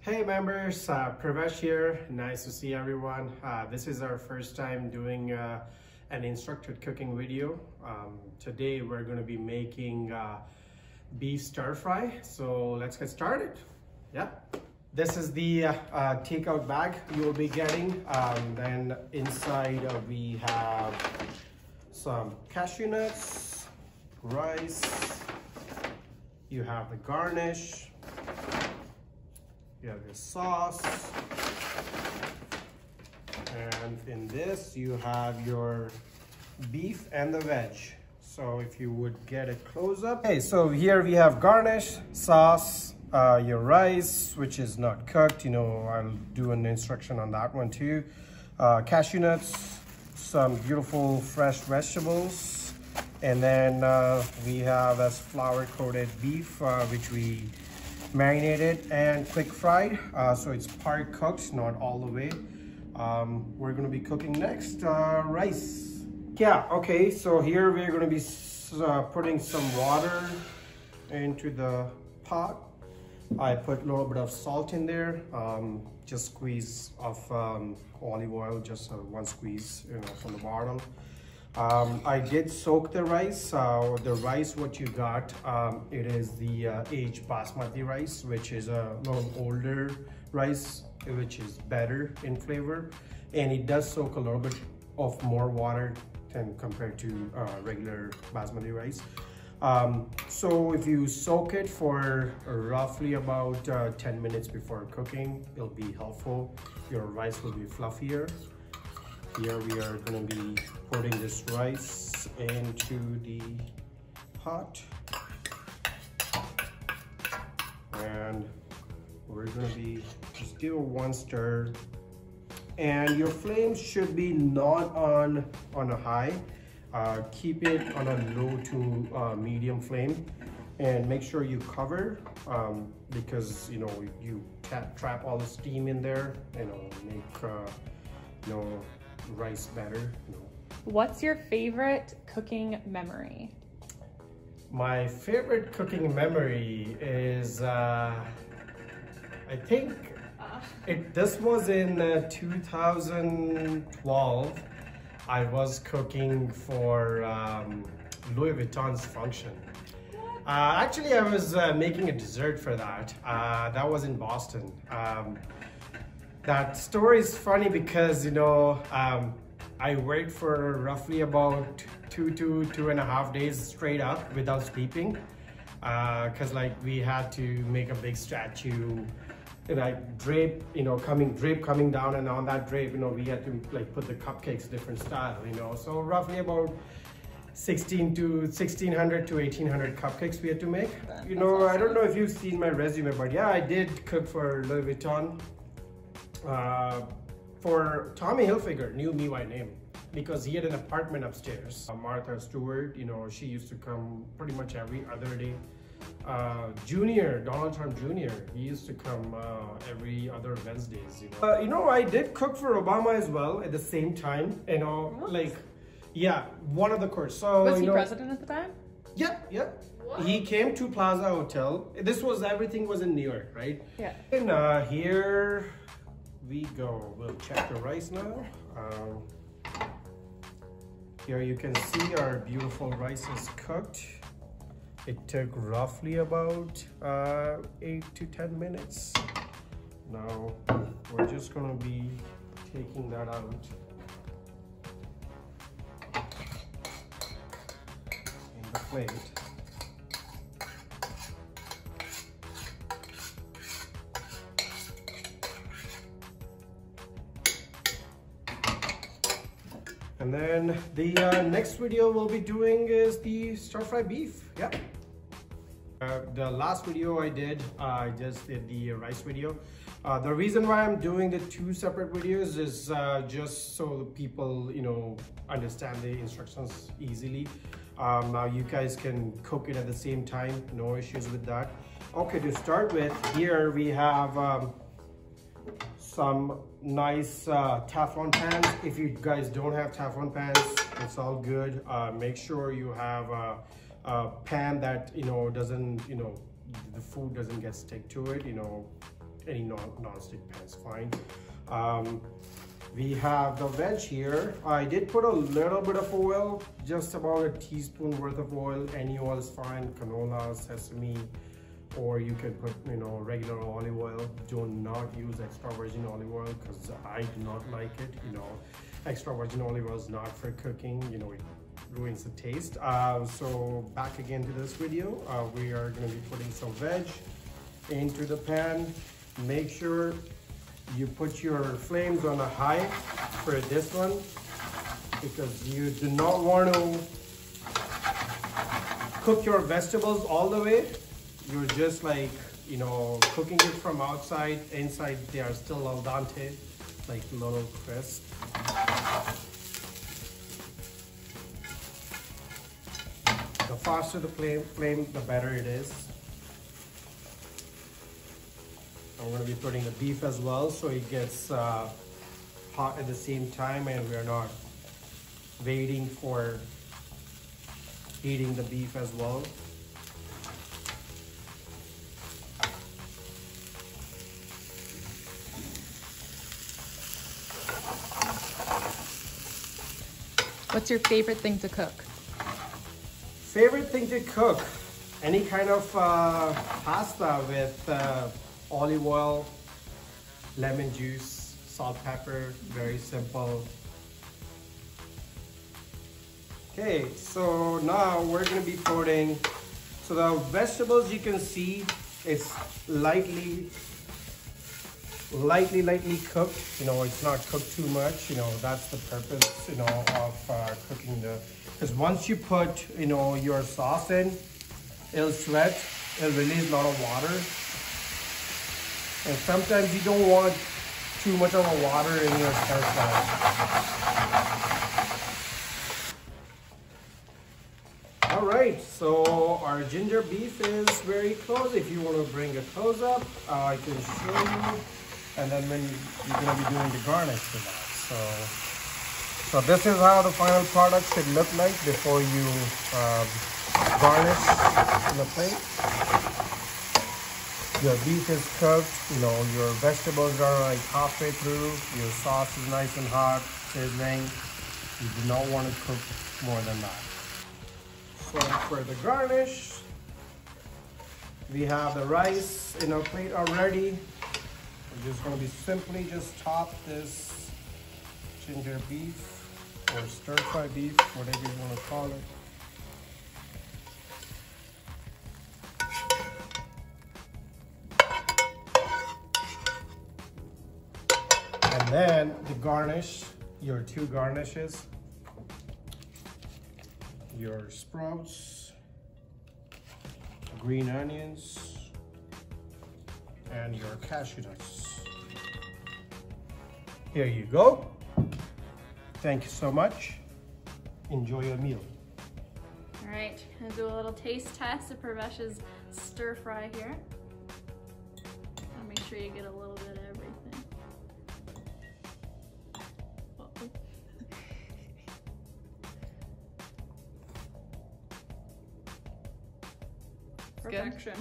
Hey members, Purvesh here. Nice to see everyone. This is our first time doing an instructed cooking video. Today we're going to be making beef stir fry. So let's get started. Yeah. This is the takeout bag you will be getting. Then inside we have some cashew nuts, rice, you have the garnish, you have your sauce, and in this you have your beef and the veg. So if you would get a close-up. Okay, so here we have garnish, sauce, your rice, which is not cooked. I'll do an instruction on that one too. Cashew nuts, some beautiful fresh vegetables, and then we have as flour-coated beef, which we marinated and quick fried, so it's part cooked, not all the way. We're going to be cooking next rice. Yeah, okay, so here we're going to be putting some water into the pot. I put a little bit of salt in there, just squeeze of olive oil, just one squeeze from the bottle. I did soak the rice. The rice what you got, it is the aged basmati rice, which is a little older rice, which is better in flavor, and it does soak a little bit of more water than compared to regular basmati rice. So if you soak it for roughly about 10 minutes before cooking, it'll be helpful. Your rice will be fluffier. Here we are going to be putting this rice into the pot, and we're going to be just give it one stir, and your flame should be not on a high. Keep it on a low to medium flame, and make sure you cover because you trap all the steam in there, make rice better. What's your favorite cooking memory? My favorite cooking memory is I think this was in 2012. I was cooking for Louis Vuitton's function. Actually, I was making a dessert for that. That was in Boston. That story is funny because, I worked for roughly about 2.5 days straight up without sleeping. Cause we had to make a big statue, drape coming down, and on that drape, we had to put the cupcakes different style, so roughly about 1600 to 1800 cupcakes we had to make. I don't know if you've seen my resume, but yeah, I did cook for Louis Vuitton. For Tommy Hilfiger knew me by name because he had an apartment upstairs. Martha Stewart, she used to come pretty much every other day. Donald Trump Jr., he used to come every other Wednesdays. I did cook for Obama as well at the same time. Yeah, one of the course. So was he president at the time? Yeah. What? He came to Plaza Hotel. Everything was in New York, right? Yeah. And here we go. We'll check the rice now. Here you can see our beautiful rice is cooked. It took roughly about 8 to 10 minutes. Now we're just gonna be taking that out in the plate. And then the next video we'll be doing is the stir-fry beef. Yeah. The last video I did, I just did the rice video. The reason why I'm doing the two separate videos is just so people, understand the instructions easily. Now you guys can cook it at the same time, no issues with that. Okay, to start with, here we have some nice Teflon pans. If you guys don't have Teflon pans, it's all good. Make sure you have a pan that doesn't the food doesn't get stick to it. any non-stick pan is fine. We have the veg here. I did put a little bit of oil, just about a teaspoon worth of oil. Any oil is fine, canola, sesame, or you can put, you know, regular olive oil. Do not use extra virgin olive oil because I do not like it. You know, extra virgin olive oil is not for cooking. You know, it ruins the taste. So back again to this video. We are going to be putting some veg into the pan. Make sure you put your flames on a high for this one because you do not want to cook your vegetables all the way. You're just like, you know, cooking it from outside. Inside they are still al dente, like little crisp. The faster the flame, the better it is. I'm going to be putting the beef as well, so it gets hot at the same time, and we're not waiting for heating the beef as well. What's your favorite thing to cook? Favorite thing to cook? Any kind of pasta with olive oil, lemon juice, salt, pepper, very simple. Okay, so now we're gonna be putting, so the vegetables you can see, it's lightly cooked. You know, it's not cooked too much. You know, that's the purpose, you know, of cooking the, because once you put, you know, your sauce in, it'll sweat, it'll release a lot of water. And sometimes you don't want too much of a water in your stir fry. All right, so our ginger beef is very close. If you want to bring a close up, I can show you. And then when you're going to be doing the garnish for that. So this is how the final product should look like before you garnish on the plate. Your beef is cooked, you know, your vegetables are like halfway through, your sauce is nice and hot, sizzling. You do not want to cook more than that. So for the garnish, we have the rice in our plate already. We're just going to be simply just top this ginger beef or stir fry beef, whatever you want to call it. And then the garnish, your two garnishes, your sprouts, green onions, and your cashew nuts. Here you go. Thank you so much. Enjoy your meal. All right, gonna do a little taste test of Purvesh's stir fry here. And make sure you get a little bit of everything. Perfection.